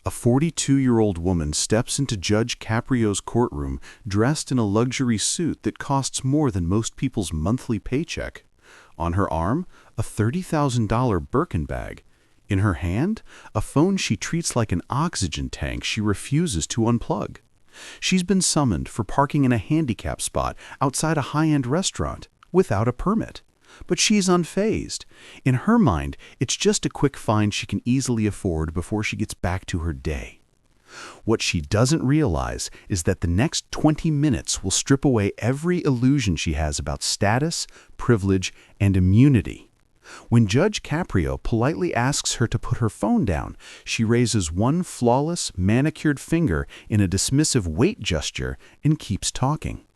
A 42-year-old woman steps into Judge Caprio's courtroom dressed in a luxury suit that costs more than most people's monthly paycheck. On her arm, a $30,000 Birkin bag. In her hand, a phone she treats like an oxygen tank she refuses to unplug. She's been summoned for parking in a handicap spot outside a high-end restaurant without a permit. But she's unfazed. In her mind, it's just a quick fine she can easily afford before she gets back to her day. What she doesn't realize is that the next 20 minutes will strip away every illusion she has about status, privilege, and immunity. When Judge Caprio politely asks her to put her phone down, she raises one flawless, manicured finger in a dismissive wait gesture and keeps talking.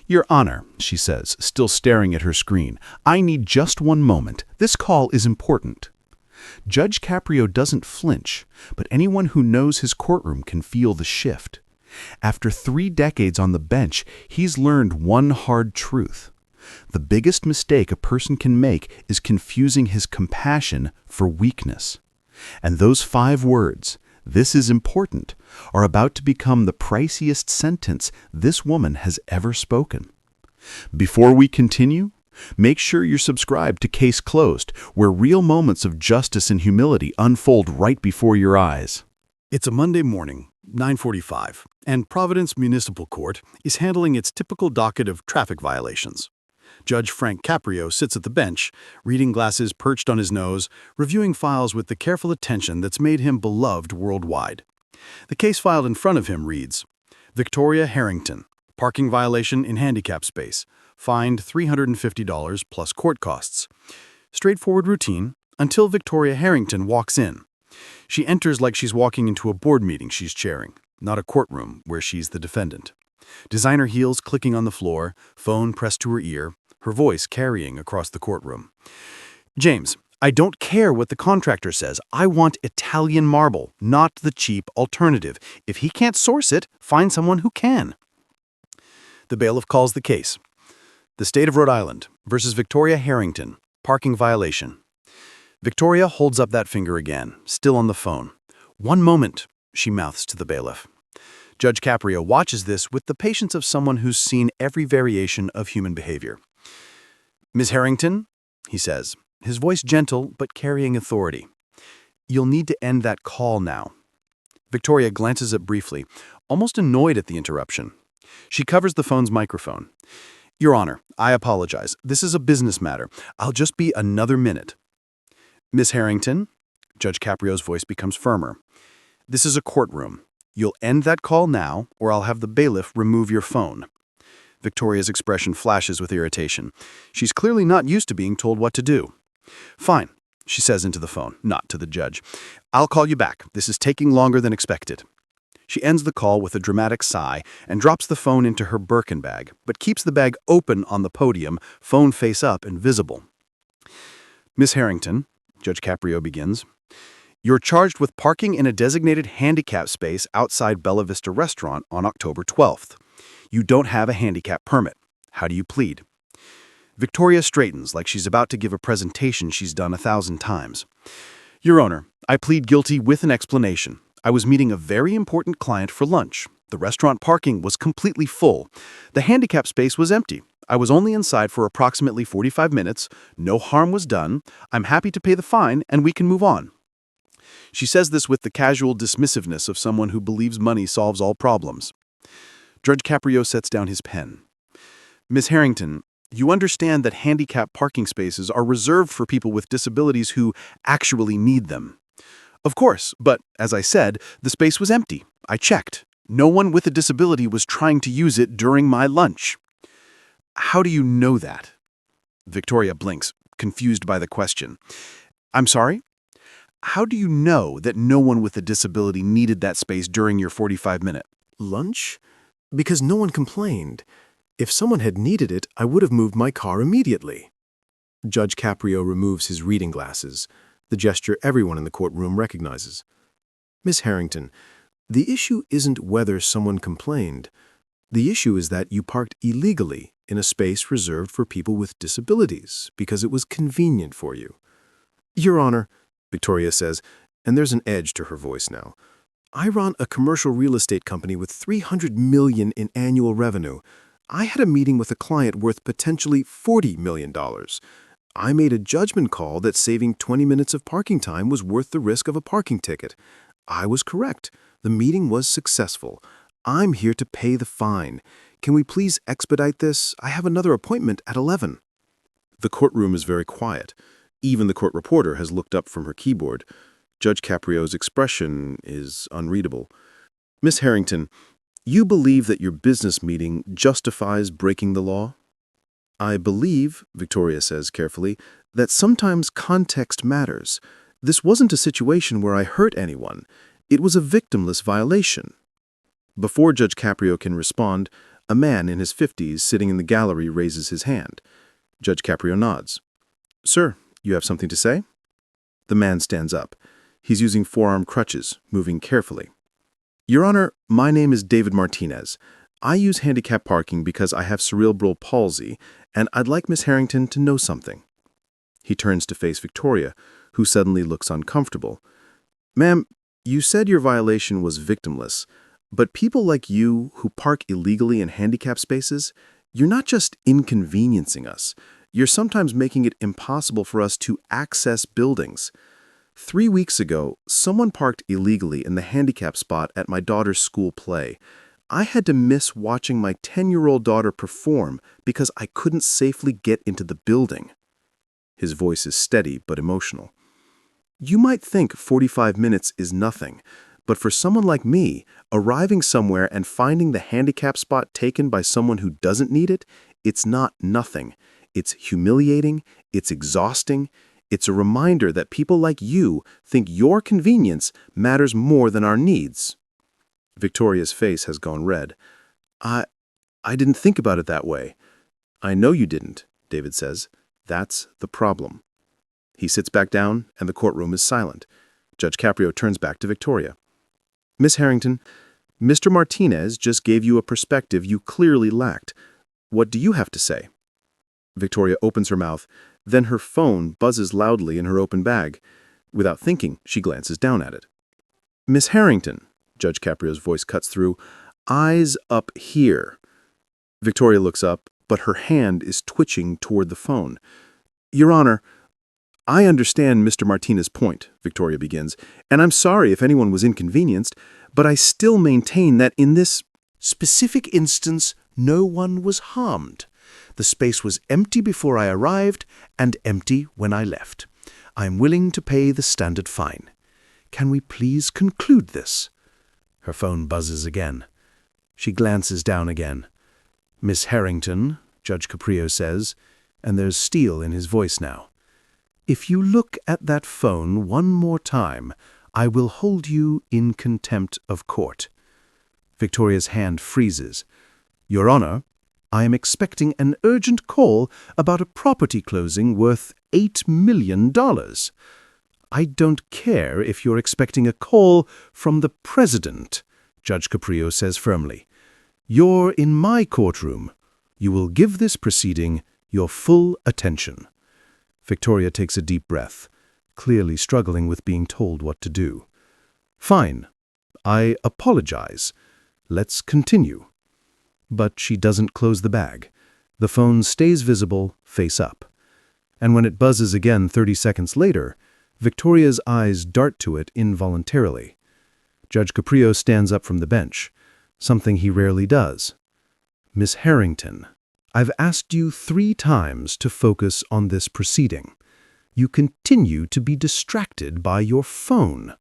"Your Honor," she says, still staring at her screen, "I need just one moment. This call is important." Judge Caprio doesn't flinch, but anyone who knows his courtroom can feel the shift. After 3 decades on the bench, he's learned one hard truth. The biggest mistake a person can make is confusing his compassion for weakness. And those 5 words, "This is important," are about to become the priciest sentence this woman has ever spoken. Before we continue, make sure you're subscribed to Case Closed, where real moments of justice and humility unfold right before your eyes. It's a Monday morning, 9:45, and Providence Municipal Court is handling its typical docket of traffic violations. Judge Frank Caprio sits at the bench, reading glasses perched on his nose, reviewing files with the careful attention that's made him beloved worldwide. The case filed in front of him reads, Victoria Harrington, parking violation in handicap space, fined $350 plus court costs. Straightforward routine until Victoria Harrington walks in. She enters like she's walking into a board meeting she's chairing, not a courtroom where she's the defendant. Designer heels clicking on the floor, phone pressed to her ear, her voice carrying across the courtroom. "James, I don't care what the contractor says. I want Italian marble, not the cheap alternative. If he can't source it, find someone who can." The bailiff calls the case. The State of Rhode Island versus Victoria Harrington, parking violation. Victoria holds up that finger again, still on the phone. "One moment," she mouths to the bailiff. Judge Caprio watches this with the patience of someone who's seen every variation of human behavior. "Ms. Harrington," he says, his voice gentle but carrying authority. "You'll need to end that call now." Victoria glances up briefly, almost annoyed at the interruption. She covers the phone's microphone. "Your Honor, I apologize. This is a business matter. I'll just be another minute." "Ms. Harrington," Judge Caprio's voice becomes firmer. "This is a courtroom. You'll end that call now, or I'll have the bailiff remove your phone." Victoria's expression flashes with irritation. She's clearly not used to being told what to do. "Fine," she says into the phone, not to the judge. "I'll call you back. This is taking longer than expected." She ends the call with a dramatic sigh and drops the phone into her Birkin bag, but keeps the bag open on the podium, phone face up and visible. "Miss Harrington," Judge Caprio begins, "you're charged with parking in a designated handicap space outside Bella Vista Restaurant on October 12th. You don't have a handicap permit. How do you plead?" Victoria straightens like she's about to give a presentation she's done 1,000 times. "Your Honor, I plead guilty with an explanation. I was meeting a very important client for lunch. The restaurant parking was completely full. The handicap space was empty. I was only inside for approximately 45 minutes. No harm was done. I'm happy to pay the fine and we can move on." She says this with the casual dismissiveness of someone who believes money solves all problems. Judge Caprio sets down his pen. "Ms. Harrington, you understand that handicap parking spaces are reserved for people with disabilities who actually need them." "Of course, but, as I said, the space was empty. I checked. No one with a disability was trying to use it during my lunch." "How do you know that?" Victoria blinks, confused by the question. "I'm sorry? How do you know that no one with a disability needed that space during your 45-minute Lunch? Because no one complained. If someone had needed it, I would have moved my car immediately." Judge Caprio removes his reading glasses, the gesture everyone in the courtroom recognizes. "Miss Harrington, the issue isn't whether someone complained. The issue is that you parked illegally in a space reserved for people with disabilities because it was convenient for you." "Your Honor," Victoria says, and there's an edge to her voice now, I run a commercial real estate company with $300 million in annual revenue. I had a meeting with a client worth potentially $40 million. I made a judgment call that saving 20 minutes of parking time was worth the risk of a parking ticket. I was correct. The meeting was successful. I'm here to pay the fine. Can we please expedite this? I have another appointment at 11. The courtroom is very quiet. Even the court reporter has looked up from her keyboard. Judge Caprio's expression is unreadable. Miss Harrington, you believe that your business meeting justifies breaking the law? I believe, Victoria says carefully, that sometimes context matters. This wasn't a situation where I hurt anyone. It was a victimless violation. Before Judge Caprio can respond, a man in his 50s sitting in the gallery raises his hand. Judge Caprio nods. Sir, you have something to say? The man stands up. He's using forearm crutches, moving carefully. Your Honor, my name is David Martinez. I use handicap parking because I have cerebral palsy, and I'd like Miss Harrington to know something. He turns to face Victoria, who suddenly looks uncomfortable. Ma'am, you said your violation was victimless, but people like you who park illegally in handicap spaces, you're not just inconveniencing us. You're sometimes making it impossible for us to access buildings. 3 weeks ago, someone parked illegally in the handicap spot at my daughter's school play. I had to miss watching my 10-year-old daughter perform because I couldn't safely get into the building. His voice is steady but emotional. You might think 45 minutes is nothing, but for someone like me, arriving somewhere and finding the handicap spot taken by someone who doesn't need it, it's not nothing. It's humiliating, it's exhausting. It's a reminder that people like you think your convenience matters more than our needs. Victoria's face has gone red. I didn't think about it that way. I know you didn't, David says. That's the problem. He sits back down, and the courtroom is silent. Judge Caprio turns back to Victoria. Miss Harrington, Mr. Martinez just gave you a perspective you clearly lacked. What do you have to say? Victoria opens her mouth. Then her phone buzzes loudly in her open bag. Without thinking, she glances down at it. Miss Harrington, Judge Caprio's voice cuts through, eyes up here. Victoria looks up, but her hand is twitching toward the phone. Your Honor, I understand Mr. Martinez's point, Victoria begins, and I'm sorry if anyone was inconvenienced, but I still maintain that in this Specific instance, no one was harmed. The space was empty before I arrived and empty when I left. I am willing to pay the standard fine. Can we please conclude this? Her phone buzzes again. She glances down again. Miss Harrington, Judge Caprio says, and there's steel in his voice now. If you look at that phone one more time, I will hold you in contempt of court. Victoria's hand freezes. Your Honor, I am expecting an urgent call about a property closing worth $8 million. I don't care if you're expecting a call from the president, Judge Caprio says firmly. You're in my courtroom. You will give this proceeding your full attention. Victoria takes a deep breath, clearly struggling with being told what to do. Fine. I apologize. Let's continue. But she doesn't close the bag. The phone stays visible, face up. And when it buzzes again 30 seconds later, Victoria's eyes dart to it involuntarily. Judge Caprio stands up from the bench, something he rarely does. Miss Harrington, I've asked you 3 times to focus on this proceeding. You continue to be distracted by your phone.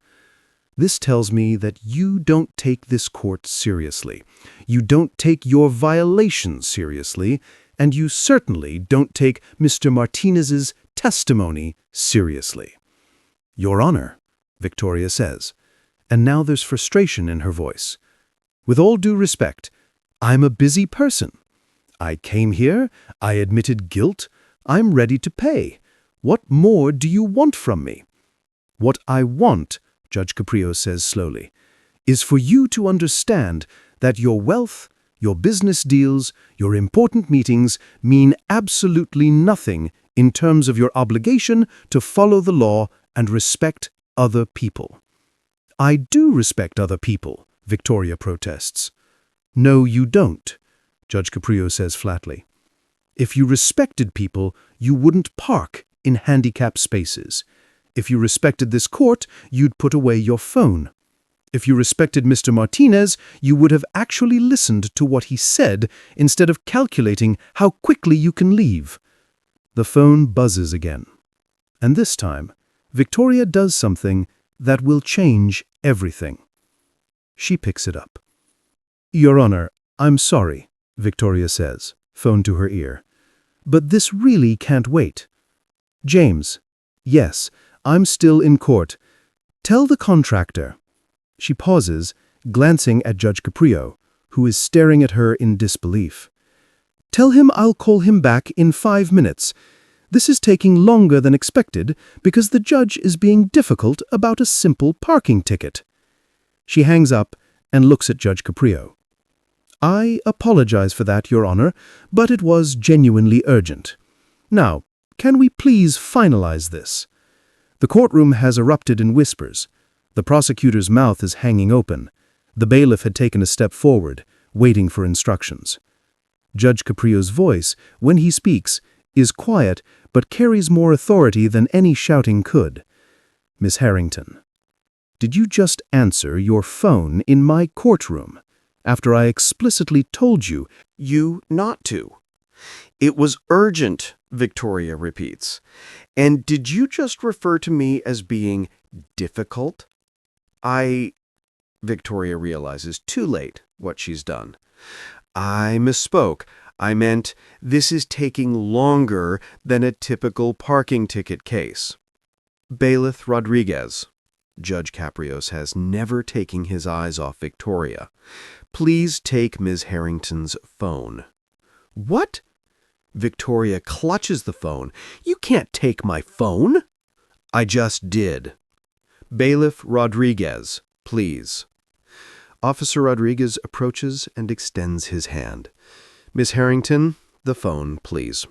This tells me that you don't take this court seriously. You don't take your violations seriously, and you certainly don't take Mr. Martinez's testimony seriously. Your Honor, Victoria says, and now there's frustration in her voice. With all due respect, I'm a busy person. I came here, I admitted guilt, I'm ready to pay. What more do you want from me? What I want, Judge Caprio says slowly, is for you to understand that your wealth, your business deals, your important meetings mean absolutely nothing in terms of your obligation to follow the law and respect other people. I do respect other people, Victoria protests. No, you don't, Judge Caprio says flatly. If you respected people, you wouldn't park in handicapped spaces. If you respected this court, you'd put away your phone. If you respected Mr. Martinez, you would have actually listened to what he said instead of calculating how quickly you can leave. The phone buzzes again. And this time, Victoria does something that will change everything. She picks it up. Your Honor, I'm sorry, Victoria says, phone to her ear. But this really can't wait. James, yes, I'm still in court. Tell the contractor. She pauses, glancing at Judge Caprio, who is staring at her in disbelief. Tell him I'll call him back in 5 minutes. This is taking longer than expected because the judge is being difficult about a simple parking ticket. She hangs up and looks at Judge Caprio. I apologize for that, Your Honor, but it was genuinely urgent. Now, can we please finalize this? The courtroom has erupted in whispers. The prosecutor's mouth is hanging open. The bailiff had taken a step forward, waiting for instructions. Judge Caprio's voice, when he speaks, is quiet but carries more authority than any shouting could. Miss Harrington, did you just answer your phone in my courtroom after I explicitly told you not to? It was urgent, Victoria repeats. And did you just refer to me as being difficult? Victoria realizes too late what she's done. I misspoke. I meant this is taking longer than a typical parking ticket case. Bailiff Rodriguez. Judge Caprio has never taken his eyes off Victoria. Please take Ms. Harrington's phone. What? Victoria clutches the phone. You can't take my phone. I just did. Bailiff Rodriguez, please. Officer Rodriguez approaches and extends his hand. Miss Harrington, the phone, please.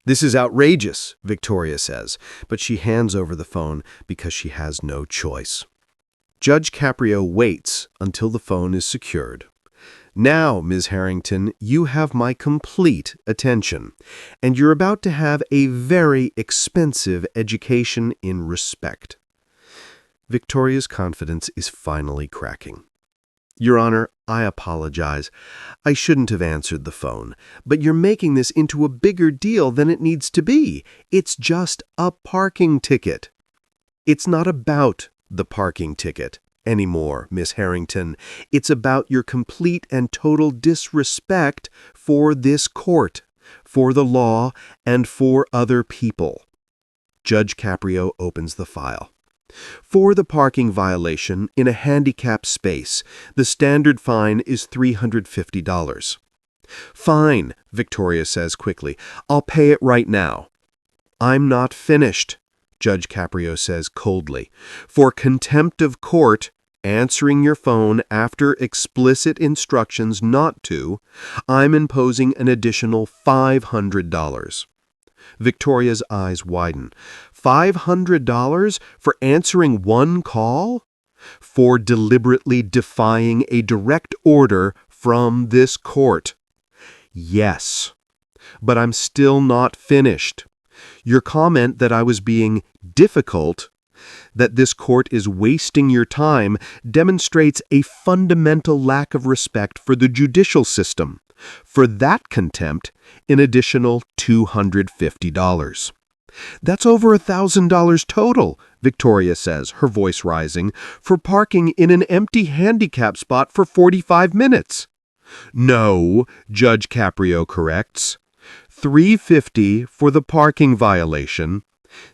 This is outrageous, Victoria says, but she hands over the phone because she has no choice. Judge Caprio waits until the phone is secured. Now, Ms. Harrington, you have my complete attention, and you're about to have a very expensive education in respect. Victoria's confidence is finally cracking. Your Honor, I apologize. I shouldn't have answered the phone, but you're making this into a bigger deal than it needs to be. It's just a parking ticket. It's not about the parking ticket anymore, Miss Harrington. It's about your complete and total disrespect for this court, for the law, and for other people. Judge Caprio opens the file. For the parking violation in a handicapped space, the standard fine is $350. Fine, Victoria says quickly. I'll pay it right now. I'm not finished, Judge Caprio says coldly. For contempt of court, answering your phone after explicit instructions not to, I'm imposing an additional $500. Victoria's eyes widen. $500 for answering one call? For deliberately defying a direct order from this court? Yes. But I'm still not finished. Your comment that I was being difficult, that this court is wasting your time, demonstrates a fundamental lack of respect for the judicial system. For that contempt, an additional $250. That's over $1,000 total, Victoria says, her voice rising, for parking in an empty handicap spot for 45 minutes. No, Judge Caprio corrects. $350 for the parking violation,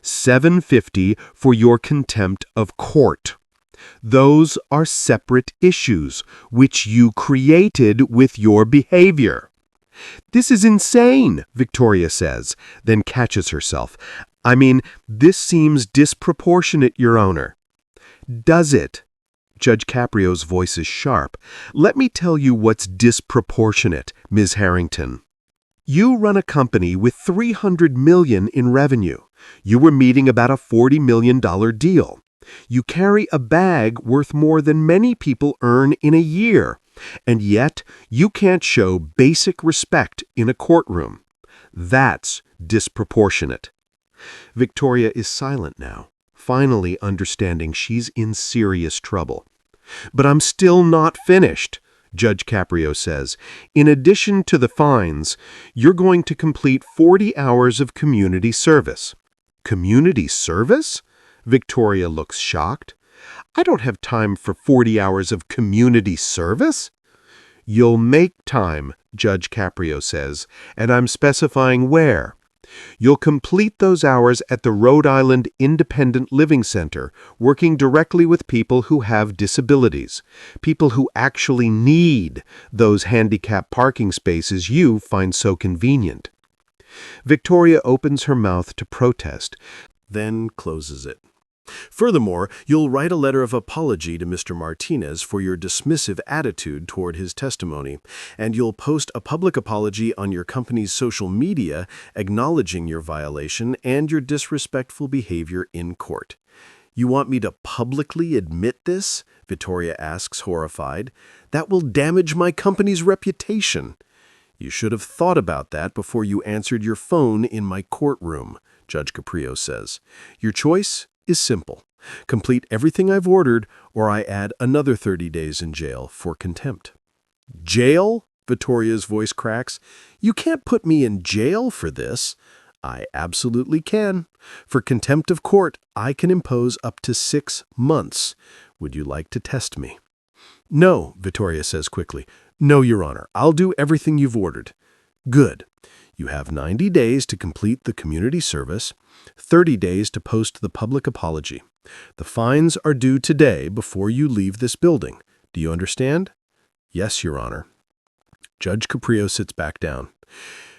$750 for your contempt of court. Those are separate issues, which you created with your behavior. This is insane, Victoria says, then catches herself. I mean, this seems disproportionate, Your Honor. Does it? Judge Caprio's voice is sharp. Let me tell you what's disproportionate, Ms. Harrington. You run a company with $300 million in revenue. You were meeting about a $40 million deal. You carry a bag worth more than many people earn in a year, and yet you can't show basic respect in a courtroom. That's disproportionate. Victoria is silent now, finally understanding she's in serious trouble. But I'm still not finished, Judge Caprio says. In addition to the fines, you're going to complete 40 hours of community service. Community service? Victoria looks shocked. I don't have time for 40 hours of community service. You'll make time, Judge Caprio says, and I'm specifying where. You'll complete those hours at the Rhode Island Independent Living Center, working directly with people who have disabilities, people who actually need those handicap parking spaces you find so convenient. Victoria opens her mouth to protest, then closes it. Furthermore, you'll write a letter of apology to Mr. Martinez for your dismissive attitude toward his testimony, and you'll post a public apology on your company's social media acknowledging your violation and your disrespectful behavior in court. You want me to publicly admit this? Victoria asks, horrified. That will damage my company's reputation. You should have thought about that before you answered your phone in my courtroom, Judge Caprio says. Your choice is simple. Complete everything I've ordered, or I add another 30 days in jail for contempt. Jail? Victoria's voice cracks. You can't put me in jail for this. I absolutely can. For contempt of court, I can impose up to 6 months. Would you like to test me? No, Victoria says quickly. No, Your Honor. I'll do everything you've ordered. Good. You have 90 days to complete the community service, 30 days to post the public apology. The fines are due today before you leave this building. Do you understand? Yes, Your Honor. Judge Caprio sits back down.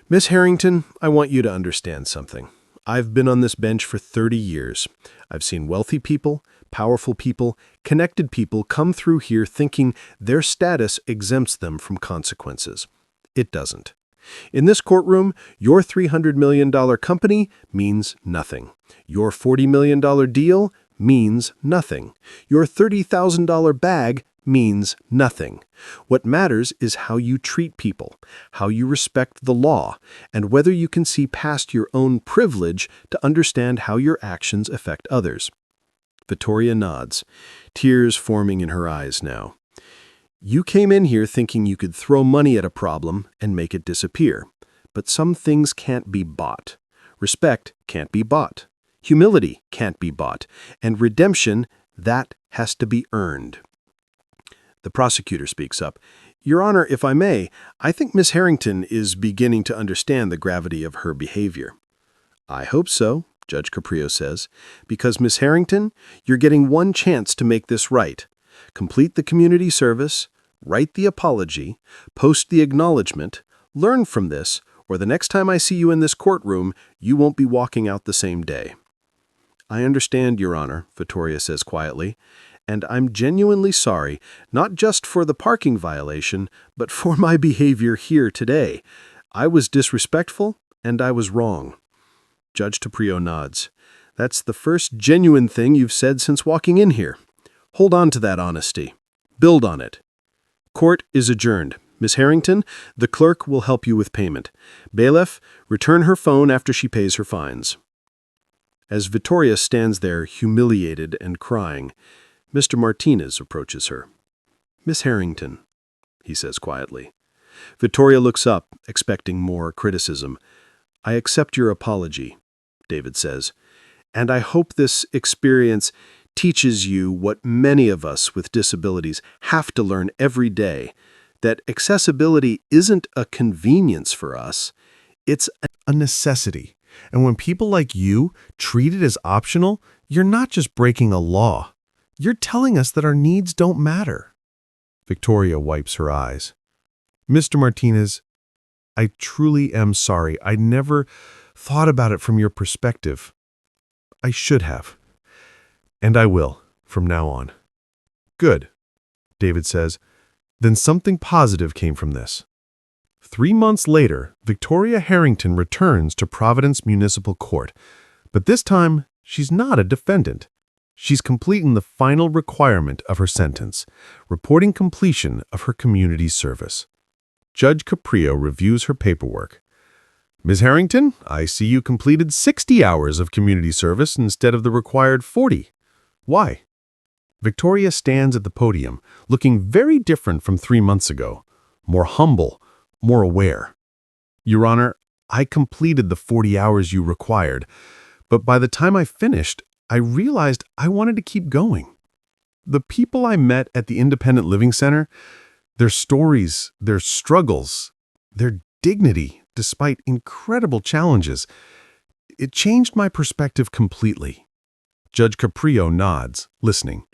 Miss Harrington, I want you to understand something. I've been on this bench for 30 years. I've seen wealthy people, powerful people, connected people come through here thinking their status exempts them from consequences. It doesn't. In this courtroom, your $300 million company means nothing. Your $40 million deal means nothing. Your $30,000 bag means nothing. What matters is how you treat people, how you respect the law, and whether you can see past your own privilege to understand how your actions affect others. Victoria nods, tears forming in her eyes now. You came in here thinking you could throw money at a problem and make it disappear. But some things can't be bought. Respect can't be bought. Humility can't be bought. And redemption, that has to be earned. The prosecutor speaks up. Your Honor, if I may, I think Miss Harrington is beginning to understand the gravity of her behavior. I hope so, Judge Caprio says, because Miss Harrington, you're getting one chance to make this right. Complete the community service, write the apology, post the acknowledgement, learn from this, or the next time I see you in this courtroom, you won't be walking out the same day. I understand, Your Honor, Victoria says quietly, and I'm genuinely sorry, not just for the parking violation, but for my behavior here today. I was disrespectful, and I was wrong. Judge Caprio nods. That's the first genuine thing you've said since walking in here. Hold on to that honesty. Build on it. Court is adjourned. Miss Harrington, the clerk will help you with payment. Bailiff, return her phone after she pays her fines. As Victoria stands there, humiliated and crying, Mr. Martinez approaches her. Miss Harrington, he says quietly. Victoria looks up, expecting more criticism. I accept your apology, David says, and I hope this experience teaches you what many of us with disabilities have to learn every day, that accessibility isn't a convenience for us, it's A necessity. And when people like you treat it as optional, you're not just breaking a law. You're telling us that our needs don't matter. Victoria wipes her eyes. Mr. Martinez, I truly am sorry. I never thought about it from your perspective. I should have. And I will, from now on. Good, David says. Then something positive came from this. 3 months later, Victoria Harrington returns to Providence Municipal Court, but this time she's not a defendant. She's completing the final requirement of her sentence, reporting completion of her community service. Judge Caprio reviews her paperwork. Ms. Harrington, I see you completed 60 hours of community service instead of the required 40. Why? Victoria stands at the podium, looking very different from 3 months ago. More humble, more aware. Your Honor, I completed the 40 hours you required, but by the time I finished, I realized I wanted to keep going. The people I met at the Independent Living Center, their stories, their struggles, their dignity, despite incredible challenges, it changed my perspective completely. Judge Caprio nods, listening.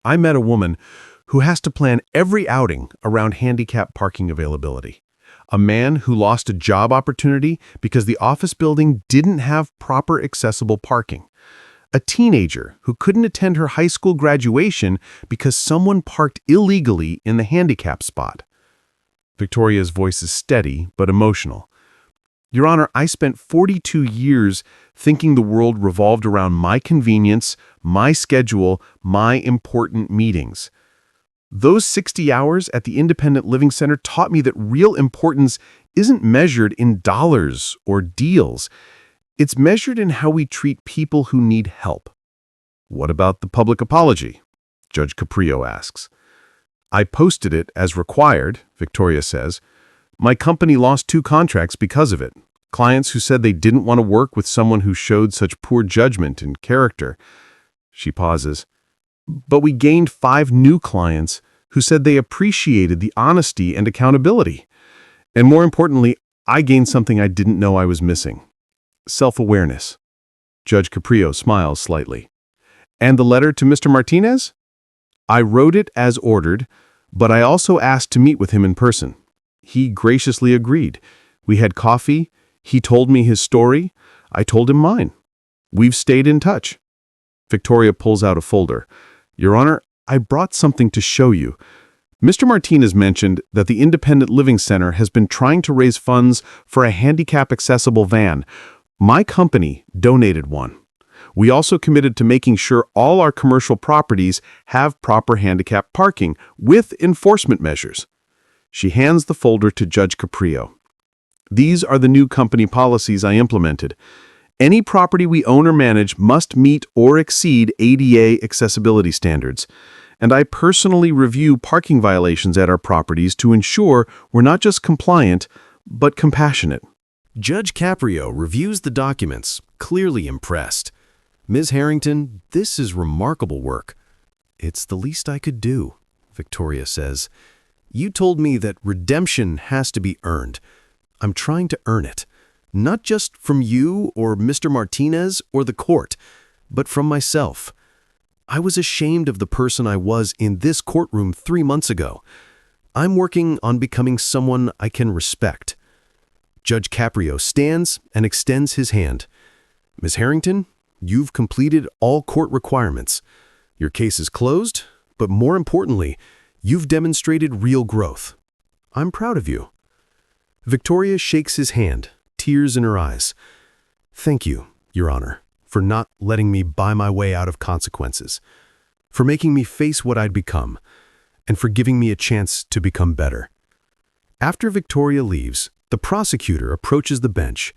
I met a woman who has to plan every outing around handicap parking availability. A man who lost a job opportunity because the office building didn't have proper accessible parking. A teenager who couldn't attend her high school graduation because someone parked illegally in the handicap spot. Victoria's voice is steady but emotional. Your Honor, I spent 42 years thinking the world revolved around my convenience, my schedule, my important meetings. Those 60 hours at the Independent Living Center taught me that real importance isn't measured in dollars or deals. It's measured in how we treat people who need help. What about the public apology? Judge Caprio asks. I posted it as required, Victoria says. My company lost 2 contracts because of it. Clients who said they didn't want to work with someone who showed such poor judgment and character. She pauses. But we gained 5 new clients who said they appreciated the honesty and accountability. And more importantly, I gained something I didn't know I was missing. Self-awareness. Judge Caprio smiles slightly. And the letter to Mr. Martinez? I wrote it as ordered, but I also asked to meet with him in person. He graciously agreed. We had coffee. He told me his story. I told him mine. We've stayed in touch. Victoria pulls out a folder. Your Honor, I brought something to show you. Mr. Martinez mentioned that the Independent Living Center has been trying to raise funds for a handicap-accessible van. My company donated one. We also committed to making sure all our commercial properties have proper handicap parking with enforcement measures. She hands the folder to Judge Caprio. These are the new company policies I implemented. Any property we own or manage must meet or exceed ADA accessibility standards. And I personally review parking violations at our properties to ensure we're not just compliant, but compassionate. Judge Caprio reviews the documents, clearly impressed. Ms. Harrington, this is remarkable work. It's the least I could do, Victoria says. You told me that redemption has to be earned. I'm trying to earn it. Not just from you or Mr. Martinez or the court, but from myself. I was ashamed of the person I was in this courtroom 3 months ago. I'm working on becoming someone I can respect. Judge Caprio stands and extends his hand. Ms. Harrington, you've completed all court requirements. Your case is closed, but more importantly, you've demonstrated real growth. I'm proud of you. Victoria shakes his hand, tears in her eyes. Thank you, Your Honor, for not letting me buy my way out of consequences, for making me face what I'd become, and for giving me a chance to become better. After Victoria leaves, the prosecutor approaches the bench.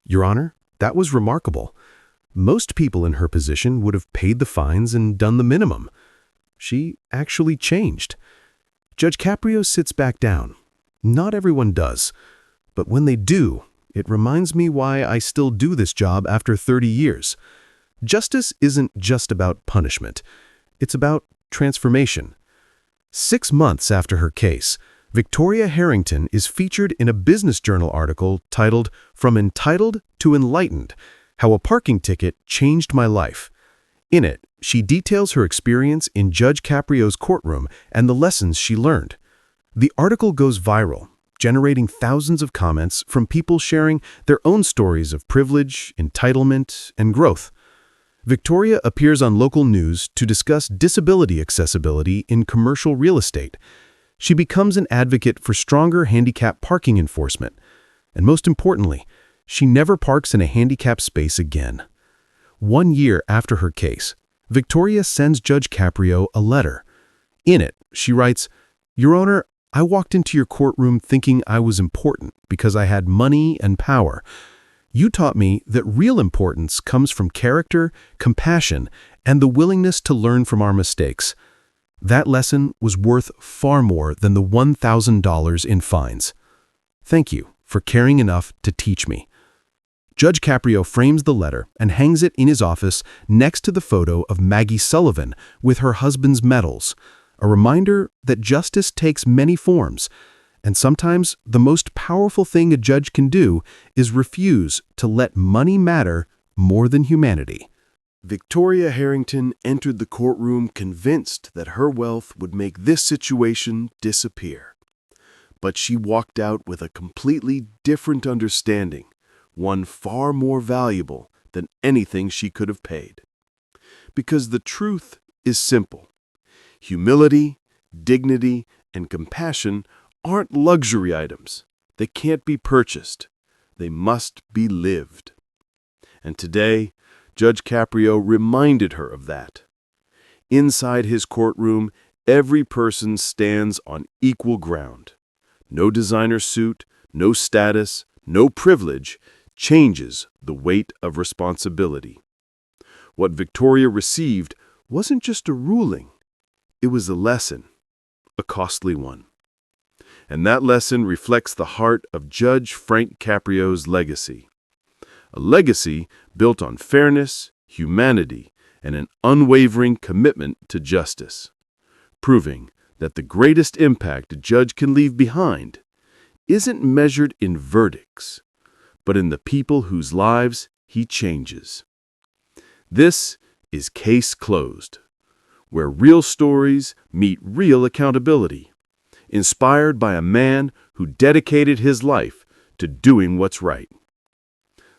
Your Honor, that was remarkable. Most people in her position would have paid the fines and done the minimum. She actually changed. Judge Caprio sits back down. Not everyone does, but when they do, it reminds me why I still do this job after 30 years. Justice isn't just about punishment. It's about transformation. 6 months after her case, Victoria Harrington is featured in a Business Journal article titled From Entitled to Enlightened: How a Parking Ticket Changed My Life. In it, she details her experience in Judge Caprio's courtroom and the lessons she learned. The article goes viral, generating thousands of comments from people sharing their own stories of privilege, entitlement, and growth. Victoria appears on local news to discuss disability accessibility in commercial real estate. She becomes an advocate for stronger handicap parking enforcement. And most importantly, she never parks in a handicap space again. 1 year after her case, Victoria sends Judge Caprio a letter. In it, she writes, "Your Honor, I walked into your courtroom thinking I was important because I had money and power. You taught me that real importance comes from character, compassion, and the willingness to learn from our mistakes. That lesson was worth far more than the $1,000 in fines. Thank you for caring enough to teach me." Judge Caprio frames the letter and hangs it in his office next to the photo of Maggie Sullivan with her husband's medals, a reminder that justice takes many forms, and sometimes the most powerful thing a judge can do is refuse to let money matter more than humanity. Victoria Harrington entered the courtroom convinced that her wealth would make this situation disappear. But she walked out with a completely different understanding, one far more valuable than anything she could have paid. Because the truth is simple. Humility, dignity, and compassion aren't luxury items. They can't be purchased. They must be lived. And today, Judge Caprio reminded her of that. Inside his courtroom, every person stands on equal ground. No designer suit, no status, no privilege changes the weight of responsibility. What Victoria received wasn't just a ruling. It was a lesson, a costly one. And that lesson reflects the heart of Judge Frank Caprio's legacy. A legacy built on fairness, humanity, and an unwavering commitment to justice, proving that the greatest impact a judge can leave behind isn't measured in verdicts, but in the people whose lives he changes. This is Case Closed, where real stories meet real accountability, inspired by a man who dedicated his life to doing what's right.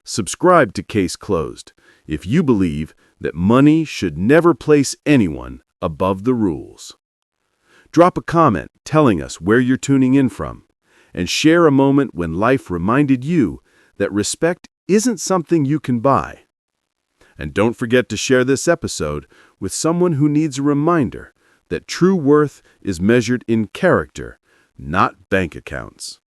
Subscribe to Case Closed if you believe that money should never place anyone above the rules. Drop a comment telling us where you're tuning in from, and share a moment when life reminded you that respect isn't something you can buy. And don't forget to share this episode with someone who needs a reminder that true worth is measured in character, not bank accounts.